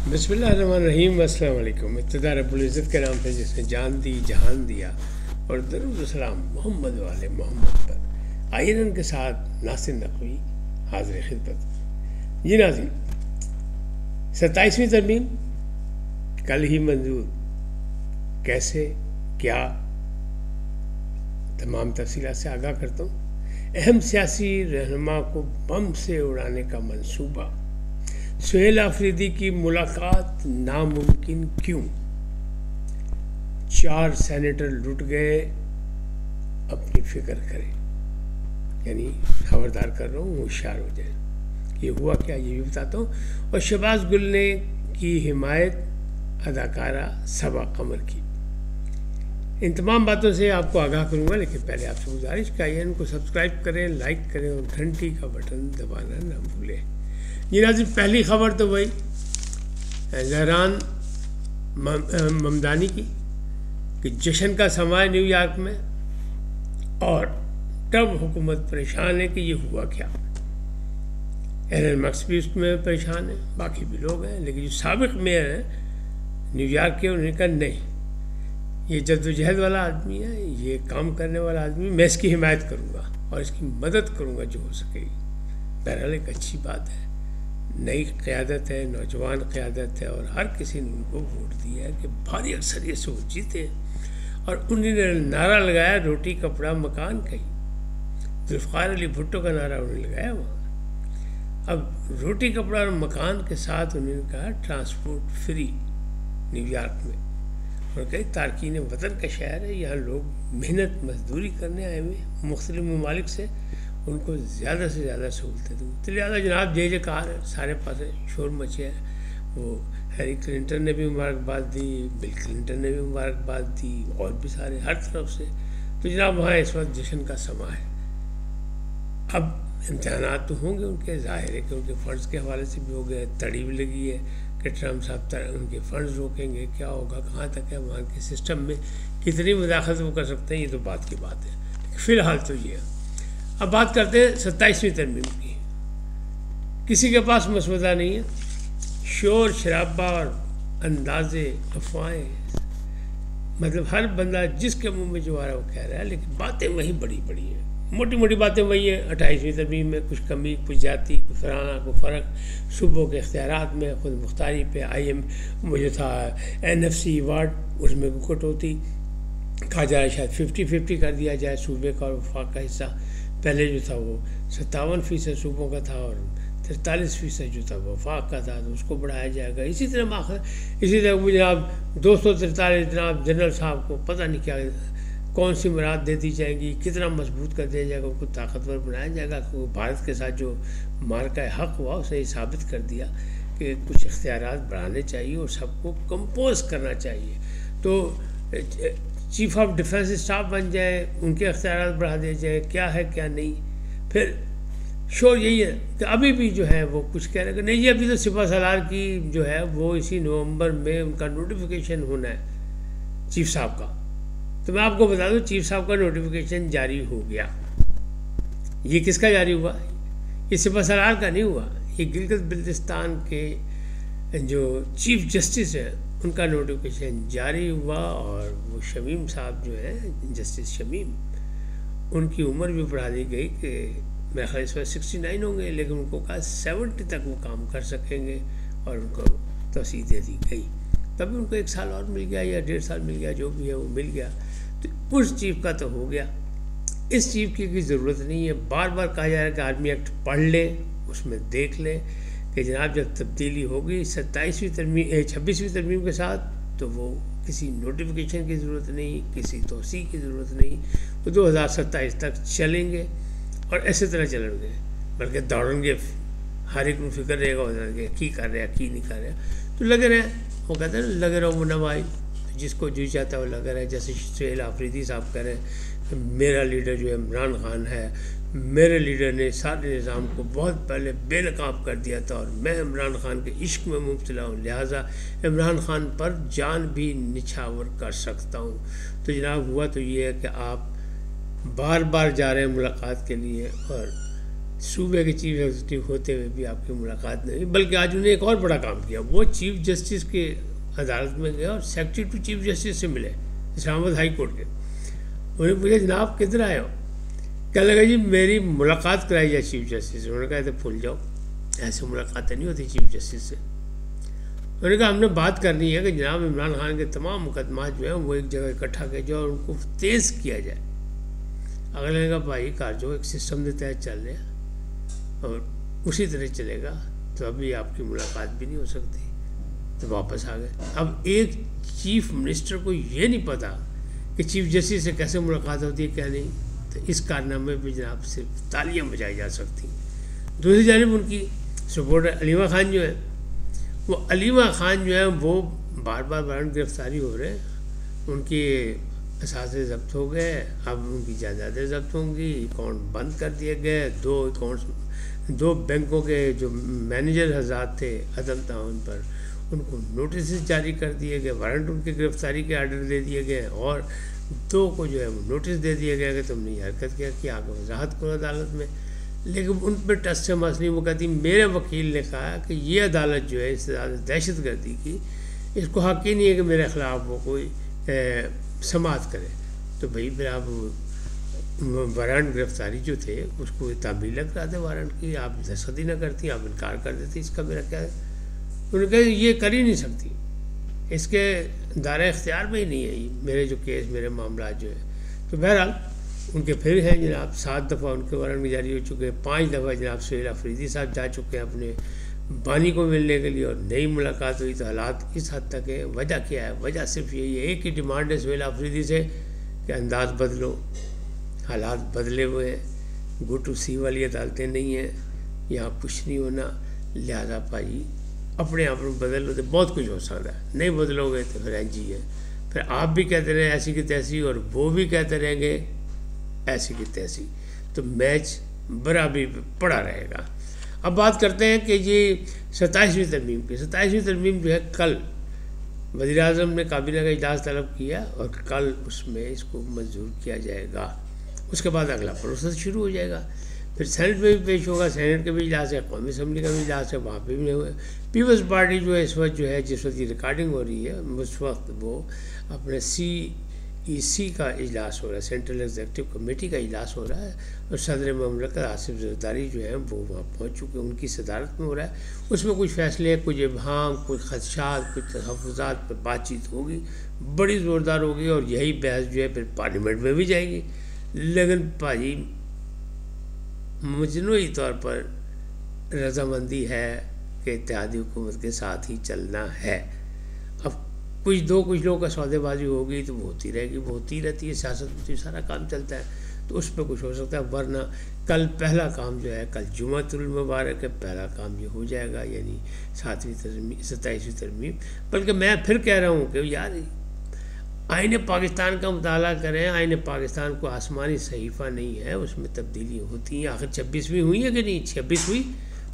بسم اللہ الرحمن الرحیم، السلام علیکم۔ ابتدا رب العزت کے نام سے جس نے جان دی جہان دیا، اور درود و سلام محمد والے محمد پر۔ آئین کے ساتھ ناصر نقوی حاضر خدمت۔ جی ناظرین، 27ویں ترمیم کل ہی منظور، کیسے کیا تمام تفصیلات سے آگاہ کرتا ہوں۔ اہم سیاسی رہنما کو بم سے اڑانے کا منصوبہ، سہیل آفریدی کی ملاقات ناممکن کیوں، 4 سینیٹر لٹ گئے، اپنی فکر کریں، یعنی خبردار کر رہا ہوں، ہوشیار ہو جائیں۔ یہ ہوا کیا یہ بھی بتاتا ہوں، اور شہباز گل نے کی حمایت اداکارہ صبا قمر کی۔ ان تمام باتوں سے آپ کو آگاہ کروں گا، لیکن پہلے آپ سے گزارش کہ ان کو سبسکرائب کریں، لائک کریں اور گھنٹی کا بٹن دبانا نہ بھولیں۔ یہ ناظرین، پہلی خبر تو وہی زہران ممدانی کی کہ جشن کا سماں ہے نیو یارک میں، اور ٹرمپ حکومت پریشان ہے کہ یہ ہوا کیا۔ ایلن ماسک بھی اس میں پریشان ہے، باقی بھی لوگ ہیں، لیکن جو سابق میئر ہیں نیو یارک کے، انہوں نے کہا نہیں، یہ جدوجہد والا آدمی ہے، یہ کام کرنے والا آدمی، میں اس کی حمایت کروں گا اور اس کی مدد کروں گا جو ہو سکے گی۔ بہرحال ایک اچھی بات ہے، نئی قیادت ہے، نوجوان قیادت ہے، اور ہر کسی نے ان کو ووٹ دیا ہے کہ بھاری اکثریت سے وہ جیتے ہیں، اور انہوں نے نعرہ لگایا روٹی کپڑا مکان کہیں، ذوالفقار علی بھٹو کا نعرہ انہوں نے لگایا وہاں۔ اب روٹی کپڑا اور مکان کے ساتھ انہوں نے کہا ٹرانسپورٹ فری نیو یارک میں، اور کئی تارکین وطن کا شہر ہے، یہاں لوگ محنت مزدوری کرنے آئے ہوئے مختلف ممالک سے، ان کو زیادہ سے زیادہ سہولتیں دوں۔ تو لہٰذا جناب جے کہا ہے، سارے پاس شور مچے ہے۔ وہ ہیری کلنٹن نے بھی مبارکباد دی، بل کلنٹن نے بھی مبارکباد دی، اور بھی سارے ہر طرف سے۔ تو جناب وہاں اس وقت جشن کا سماں ہے۔ اب امتحانات تو ہوں گے ان کے، ظاہر ہے کہ ان کے فنڈز کے حوالے سے بھی ہو گئے، تڑی بھی لگی ہے کہ ٹرمپ صاحب ان کے فنڈز روکیں گے، کیا ہوگا، کہاں تک ہے، وہاں کے سسٹم میں کتنی مداخلت وہ کر سکتے ہیں، یہ تو بات کی بات ہے۔ فی الحال تو یہ ہے۔ اب بات کرتے ہیں 27ویں ترمیم کی۔ کسی کے پاس مسودہ نہیں ہے، شور شرابہ اور اندازے افواہیں، مطلب ہر بندہ جس کے منہ میں جو آ رہا ہے وہ کہہ رہا ہے، لیکن باتیں وہی بڑی بڑی ہیں، موٹی موٹی باتیں وہی ہیں۔ 28ویں ترمیم میں کچھ کمی، کچھ جاتی، کچھ فلانا، کوئی فرق، صوبوں کے اختیارات میں خود مختاری پہ وہ جو تھا NFC ایوارڈ، اس میں کوئی کٹوتی، کہا جا رہا ہے شاید 50-50 کر دیا جائے صوبے کا اور وفاق کا حصہ۔ پہلے جو تھا وہ 57% صوبوں کا تھا اور 43% جو تھا وہ وفاق کا تھا، تو اس کو بڑھایا جائے گا۔ اسی طرح جناب 243 جناب جنرل صاحب کو پتہ نہیں کیا کون سی مراد دے دی جائیں گی، کتنا مضبوط کر دیا جائے گا، ان کو طاقتور بنایا جائے گا۔ کہ بھارت کے ساتھ جو مارکہ حق ہوا اس نے یہ ثابت کر دیا کہ کچھ اختیارات بڑھانے چاہیے اور سب کو کمپوز کرنا چاہیے۔ تو چیف آف ڈیفنس اسٹاف بن جائے، ان کے اختیارات بڑھا دیے جائے، کیا ہے کیا نہیں۔ پھر شور یہی ہے کہ ابھی بھی جو ہے وہ کچھ کہہ رہے ہیں کہ نہیں جی، ابھی تو سپہ سالار کی جو ہے وہ اسی نومبر میں ان کا نوٹیفیکیشن ہونا ہے چیف صاحب کا۔ تو میں آپ کو بتا دوں چیف صاحب کا نوٹیفیکیشن جاری ہو گیا۔ یہ کس کا جاری ہوا؟ یہ سپہ سالار کا نہیں ہوا، یہ گلگت بلتستان کے جو چیف جسٹس ہیں ان کا نوٹیفیکیشن جاری ہوا، اور وہ شمیم صاحب جو ہیں جسٹس شمیم، ان کی عمر بھی بڑھا دی گئی کہ میرے خیال اس وقت 69 ہوں گے، لیکن ان کو کہا 70 تک وہ کام کر سکیں گے، اور ان کو توسیع دے دی گئی۔ تبھی ان کو 1 سال اور مل گیا یا 1.5 سال مل گیا، جو بھی ہے وہ مل گیا۔ تو اس چیف کا تو ہو گیا، اس چیف کی کوئی ضرورت نہیں ہے۔ بار بار کہا جا رہا ہے کہ آرمی ایکٹ پڑھ لیں، اس میں دیکھ لیں کہ جناب جب تبدیلی ہوگی 26ویں ترمیم کے ساتھ، تو وہ کسی نوٹیفیکیشن کی ضرورت نہیں، کسی توسیع کی ضرورت نہیں، وہ 2027 تک چلیں گے، اور ایسے طرح چلیں گے، بلکہ دوڑیں گے، ہر ایک کو فکر رہے گا کہ کی کر رہے ہیں کی نہیں کر رہے، تو لگے رہے۔ وہ کہتے ہیں لگے رہو منوائی، جس کو جو چاہتا ہے وہ لگا رہے۔ جیسے سہیل آفریدی صاحب کہہ رہے ہیں کہ میرا لیڈر جو عمران خان ہے، میرے لیڈر نے سارے نظام کو بہت پہلے بے نقاب کر دیا تھا، اور میں عمران خان کے عشق میں مبتلا ہوں، لہٰذا عمران خان پر جان بھی نچھاور کر سکتا ہوں۔ تو جناب ہوا تو یہ ہے کہ آپ بار بار جا رہے ہیں ملاقات کے لیے، اور صوبے کے چیف ایگزیکٹو ہوتے ہوئے بھی آپ کی ملاقات نہیں ہوئی، بلکہ آج انہیں ایک اور بڑا کام کیا، وہ چیف جسٹس کے عدالت میں گئے اور سیکرٹری ٹو چیف جسٹس سے ملے اسلام آباد ہائی کورٹ کے. انہیں پوچھا جناب کدھر آئے ہو؟ کہنے لگا جی میری ملاقات کرائی جائے چیف جسٹس سے. انہوں نے کہا تو بھول جاؤ، ایسے ملاقاتیں نہیں ہوتی چیف جسٹس سے. انہوں نے کہا ہم نے بات کرنی ہے کہ جناب عمران خان کے تمام مقدمات جو ہیں وہ ایک جگہ اکٹھا کیا جائے اور ان کو تیز کیا جائے. اگلے نے کہا بھائی کار جو ایک سسٹم کے تحت چل رہے ہیں اور اسی طرح چلے گا تو ابھی آپ کی ملاقات بھی نہیں ہو سکتی. تو واپس آ گئے. اب ایک چیف منسٹر کو یہ نہیں پتا کہ چیف جسٹس سے کیسے ملاقات ہوتی ہے کیا نہیں، تو اس کارنامے پہ جناب صرف تالیاں بجائی جا سکتی ہیں. دوسری جانب ان کی سپورٹر علیمہ خان جو ہے، وہ علیمہ خان جو ہے وہ بار بار وارنٹ گرفتاری ہو رہے ہیں. ان کی اثاثے ضبط ہو گئے، اب ان کی جائیدادیں ضبط ہوں گی، اکاؤنٹ بند کر دیے گئے. دو بینکوں کے جو مینیجر حضرات تھے عدم تعاون پر، ان کو نوٹسز جاری کر دیے گئے، وارنٹ ان کی گرفتاری کے آرڈر دے دیے گئے، اور دو کو جو ہے وہ نوٹس دے دیا گیا کہ تم نے یہ حرکت کیا آگے وضاحت کرو عدالت میں. لیکن ان پہ ٹس سے مسئلہ وہ کہتی میرے وکیل نے کہا کہ یہ عدالت جو ہے اس سے زیادہ دہشت گردی کی، اس کو حق ہی نہیں ہے کہ میرے خلاف وہ کوئی سماعت کرے. تو بھائی پھر آپ وارنٹ گرفتاری جو تھے اس کو تعمیل کرا دیں وارنٹ کی، آپ دستخط ہی نہ کرتی، آپ انکار کر دیتی، اس کا میرا کیا ہے. انہوں نے کہا یہ کر ہی نہیں سکتی، اس کے دائرہ اختیار میں ہی نہیں ہے میرے جو کیس میرے معاملات جو ہے. تو بہرحال ان کے پھر ہیں جناب 7 دفعہ ان کے وارنٹ جاری ہو چکے ہیں. 5 دفعہ جناب سہیل آفریدی صاحب جا چکے ہیں اپنے بانی کو ملنے کے لیے اور نئی ملاقات ہوئی. تو حالات اس حد تک ہے. وجہ کیا ہے؟ وجہ صرف یہی ہے، ایک ہی ڈیمانڈ ہے سہیل آفریدی سے کہ انداز بدلو. حالات بدلے ہوئے ہیں، گو ٹو سی والی عدالتیں نہیں ہیں، یہاں کچھ نہیں ہونا. لہٰذا بھائی اپنے آپ کو بدل لو تو بہت کچھ ہو سکتا ہے. نہیں بدلو گے تو پھر جی ہے، پھر آپ بھی کہتے رہیں ایسی کی تیسی اور وہ بھی کہتے رہیں گے ایسی کی تیسی، تو میچ برابری پہ پڑا رہے گا. اب بات کرتے ہیں کہ یہ 27ویں ترمیم کی. 27ویں ترمیم جو ہے کل وزیر اعظم نے کابینہ کا اجلاس طلب کیا اور کل اس میں اس کو منظور کیا جائے گا. اس کے بعد اگلا پروسیس شروع ہو جائے گا. پھر سینٹ میں بھی پیش ہوگا، سینٹ کا بھی اجلاس ہے، قومی اسمبلی کا بھی اجلاس ہے، وہاں پہ بھی نہیں ہوئے. پیپلز پارٹی جو ہے اس وقت جو ہے جس وقت یہ ریکارڈنگ ہو رہی ہے اس وقت وہ اپنے CEC کا اجلاس ہو رہا ہے، سینٹرل ایگزیکٹو کمیٹی کا اجلاس ہو رہا ہے، اور صدر مملکت آصف زرداری جو ہیں وہ وہاں پہنچ چکے ہیں، ان کی صدارت میں ہو رہا ہے. اس میں کچھ فیصلے، کچھ ابہام، کچھ خدشات، کچھ تحفظات پر بات چیت ہوگی، بڑی زوردار ہوگی، اور یہی بحث جو ہے پھر پارلیمنٹ میں بھی جائے گی. لیکن بھائی مجموعی طور پر رضامندی ہے کہ اتحادی حکومت کے ساتھ ہی چلنا ہے. اب کچھ لوگوں کا سودے بازی ہوگی تو وہ ہوتی رہے گی، وہ ہوتی رہتی ہے، سیاست میں سارا کام چلتا ہے، تو اس پہ کچھ ہو سکتا ہے. ورنہ کل پہلا کام جو ہے، کل جمعۃ المبارک ہے، پہلا کام یہ ہو جائے گا، یعنی 27ویں ترمیم. بلکہ میں پھر کہہ رہا ہوں کہ یار آئین پاکستان کا مطالعہ کریں. آئین پاکستان کو آسمانی صحیفہ نہیں ہے، اس میں تبدیلیاں ہوتی ہیں. آخر 26ویں ہوئی ہے کہ نہیں؟ 26 ہوئی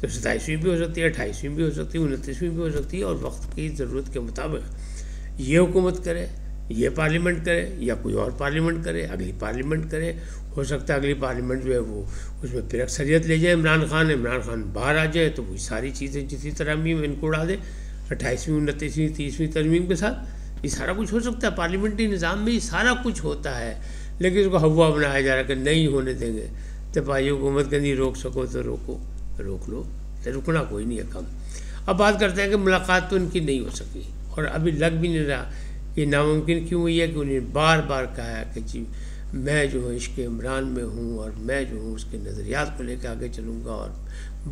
تو 27ویں بھی ہو سکتی ہے، 28ویں بھی ہو سکتی ہے، 29ویں بھی ہو سکتی ہے. اور وقت کی ضرورت کے مطابق یہ حکومت کرے، یہ پارلیمنٹ کرے، یا کوئی اور پارلیمنٹ کرے، اگلی پارلیمنٹ کرے. ہو سکتا ہے اگلی پارلیمنٹ جو ہے وہ اس میں پھر اکثریت لے جائے عمران خان باہر آ جائے تو وہی ساری چیزیں جسی ترمیم ان کو اڑا دے 28ویں 29ویں 30ویں ترمیم کے ساتھ. یہ سارا کچھ ہو سکتا ہے، پارلیمنٹری نظام میں یہ سارا کچھ ہوتا ہے. لیکن اس کو ہوا بنایا جا رہا ہے کہ نہیں ہونے دیں گے. تو بھائی حکومت کے نہیں روک سکو تو روک لو، تو رکنا کوئی نہیں ہے کم. اب بات کرتے ہیں کہ ملاقات تو ان کی نہیں ہو سکی، اور ابھی لگ بھی نہیں رہا. یہ ناممکن کیوں ہوئی ہے کہ انہیں بار بار کہا ہے کہ جی میں جو ہوں عشق عمران میں ہوں، اور میں جو ہوں اس کے نظریات کو لے کے آگے چلوں گا، اور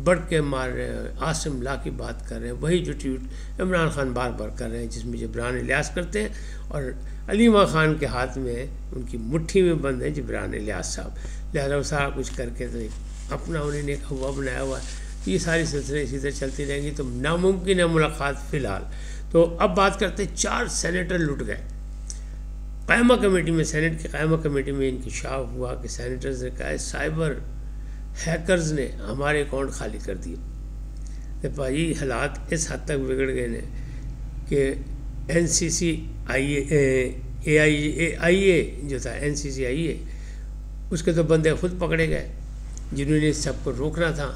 بڑھ کے مار رہے ہیں، عاصم لا کی بات کر رہے ہیں، وہی جو ٹویٹ عمران خان بار بار کر رہے ہیں جس میں جبران الیاس کرتے ہیں، اور علیمہ خان کے ہاتھ میں ان کی مٹھی میں بند ہے جبران الیاس صاحب. لہٰذا وہ سارا کچھ کر کے تو اپنا انہوں نے ایک ہوا بنایا ہوا ہے. تو یہ ساری سلسلے اسی طرح چلتی رہیں گی، تو ناممکن ہے ملاقات فی الحال. تو اب بات کرتے ہیں 4 سینیٹر لٹ گئے قائمہ کمیٹی میں. سینٹ کی قائمہ کمیٹی میں انکشاف ہوا کہ سینیٹرز نے کہا ہے سائبر ہیکرز نے ہمارے اکاؤنٹ خالی کر دیے. تو بھائی حالات اس حد تک بگڑ گئے ہیں کہ NCCIA جو تھا NCCIA اس کے تو بندے خود پکڑے گئے. جنہوں نے اس سب کو روکنا تھا.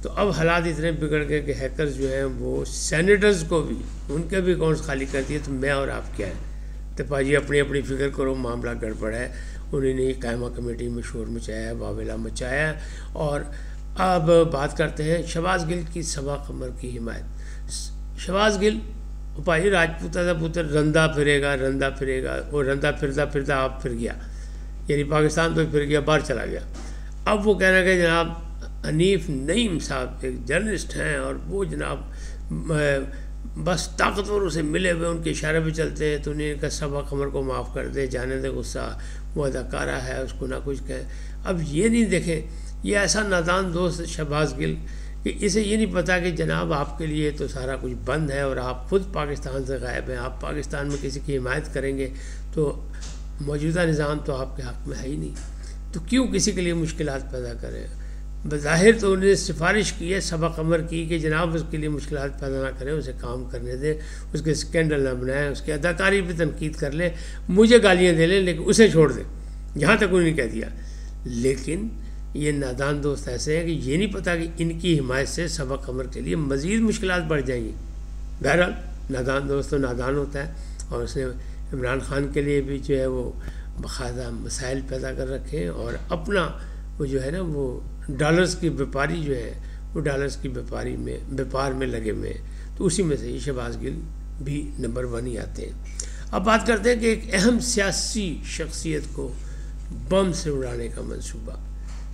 تو اب حالات اتنے بگڑ گئے کہ ہیکرز جو ہیں وہ سینیٹرز کو بھی ان کے بھی اکاؤنٹس خالی کر دیے. تو میں اور آپ کیا ہے تو پاجی اپنی اپنی فکر کرو, معاملہ گڑبڑ ہے. انہوں نے قائمہ کمیٹی میں شور مچایا ہے, واویلا مچایا ہے. اور اب بات کرتے ہیں شہباز گل کی صبا قمر کی حمایت. شہباز گل پاجی راجپوتہ کا پتر رندہ پھرے گا اور رندہ پھرتا آپ پھر گیا, یعنی پاکستان تو پھر گیا, باہر چلا گیا. اب وہ کہنا کہ جناب حنیف نعیم صاحب ایک جرنلسٹ ہیں اور وہ جناب بس طاقتوروں سے ملے ہوئے ان کے اشارے پہ چلتے ہیں, تو انہیں کا صبا قمر کو معاف کر دے, جانے دے غصہ, وہ اداکارہ ہے اس کو نہ کچھ کہیں. اب یہ نہیں دیکھیں, یہ ایسا نادان دوست شہباز گل کہ اسے یہ نہیں پتا کہ جناب آپ کے لیے تو سارا کچھ بند ہے اور آپ خود پاکستان سے غائب ہیں. آپ پاکستان میں کسی کی حمایت کریں گے تو موجودہ نظام تو آپ کے حق میں ہے ہی نہیں, تو کیوں کسی کے لیے مشکلات پیدا کریں. بظاہر تو انہوں نے سفارش کی ہے صبا قمر کی کہ جناب اس کے لیے مشکلات پیدا نہ کریں, اسے کام کرنے دیں, اس کے اسکینڈل نہ بنائیں, اس کی اداکاری پہ تنقید کر لیں, مجھے گالیاں دے لیں لیکن اسے چھوڑ دیں, یہاں تک انہوں نے کہہ دیا. لیکن یہ نادان دوست ایسے ہیں کہ یہ نہیں پتہ کہ ان کی حمایت سے صبا قمر کے لیے مزید مشکلات بڑھ جائیں گی. بہرحال نادان دوست تو نادان ہوتا ہے, اور اس نے عمران خان کے لیے بھی جو ہے وہ باقاعدہ مسائل پیدا کر رکھے ہیں, اور اپنا وہ جو ہے نا وہ ڈالرز کی بیپاری جو ہے وہ ڈالرز کی بیپار میں لگے ہوئے ہیں. تو اسی میں سے یہ شہباز گل بھی نمبر 1 ہی آتے ہیں. اب بات کرتے ہیں کہ ایک اہم سیاسی شخصیت کو بم سے اڑانے کا منصوبہ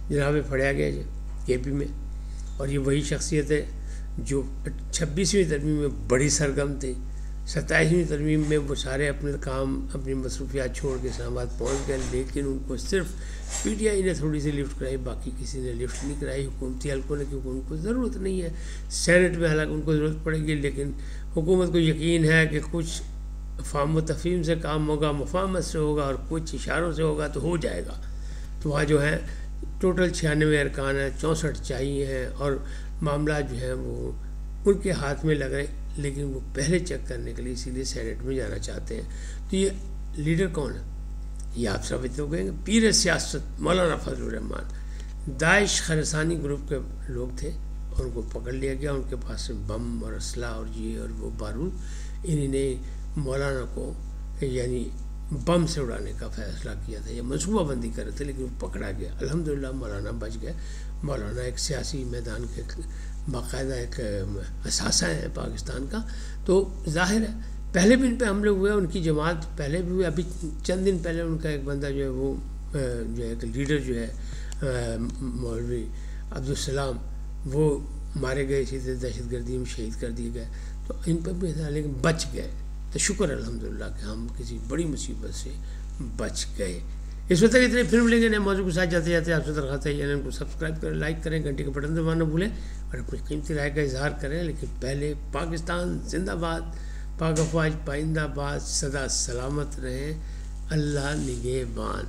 جناب پھڑیا گیا جی کے پی میں, اور یہ وہی شخصیت ہے جو 26ویں ترمیم میں بڑی سرگرم تھی. 27ویں ترمیم میں وہ سارے اپنے کام اپنی مصروفیات چھوڑ کے اسلام آباد پہنچ گئے, لیکن ان کو صرف پی ٹی آئی نے تھوڑی سی لفٹ کرائی, باقی کسی نے لفٹ نہیں کرائی حکومتی حلقوں نے, کیونکہ ان کو ضرورت نہیں ہے. سینٹ میں حالانکہ ان کو ضرورت پڑے گی, لیکن حکومت کو یقین ہے کہ کچھ فہم و تفہیم سے کام ہوگا, مفاہمت سے ہوگا, اور کچھ اشاروں سے ہوگا تو ہو جائے گا. تو وہاں جو ہے ٹوٹل 96 ارکان ہیں, 64 چاہیے ہیں, اور معاملات جو ہیں وہ ان کے ہاتھ میں لگ رہے, لیکن وہ پہلے چیک کرنے کے لیے اسی لیے سینٹ میں جانا چاہتے ہیں. تو یہ لیڈر کون ہے یہ آپ سب تو کہیں گے, پیر سیاست مولانا فضل الرحمان. داعش خراسانی گروپ کے لوگ تھے اور ان کو پکڑ لیا گیا, ان کے پاس سے بم اور اسلحہ اور یہ اور وہ بارود. انہوں نے مولانا کو یعنی بم سے اڑانے کا فیصلہ کیا تھا, یہ منصوبہ بندی کر رہے تھے, لیکن وہ پکڑا گیا. الحمدللہ مولانا بچ گئے. مولانا ایک سیاسی میدان کے باقاعدہ ایک اثاثہ ہے پاکستان کا. تو ظاہر ہے پہلے بھی ان پہ حملے ہوئے, ان کی جماعت پہلے بھی ہوئے. ابھی چند دن پہلے ان کا ایک بندہ جو ہے وہ جو ہے ایک لیڈر جو ہے مولوی عبدالسلام, وہ مارے گئے, اسی طرح دہشت گردی میں شہید کر دیے گئے. تو ان پہ بھی تھا لیکن بچ گئے. تو شکر الحمدللہ کہ ہم کسی بڑی مصیبت سے بچ گئے. اس وقت تک اتنے پھر ملیں گے نئے موضوع کے ساتھ. جاتے جاتے آپ سے درخواست ہے چینل کو سبسکرائب کریں, لائک کریں, گھنٹی کا بٹن دبانا نہ بھولیں, اور اپنی قیمتی رائے کا اظہار کریں. لیکن پہلے پاکستان زندہ باد, پاک افواج پائندہ باد, سدا سلامت رہیں, اللہ نگہبان.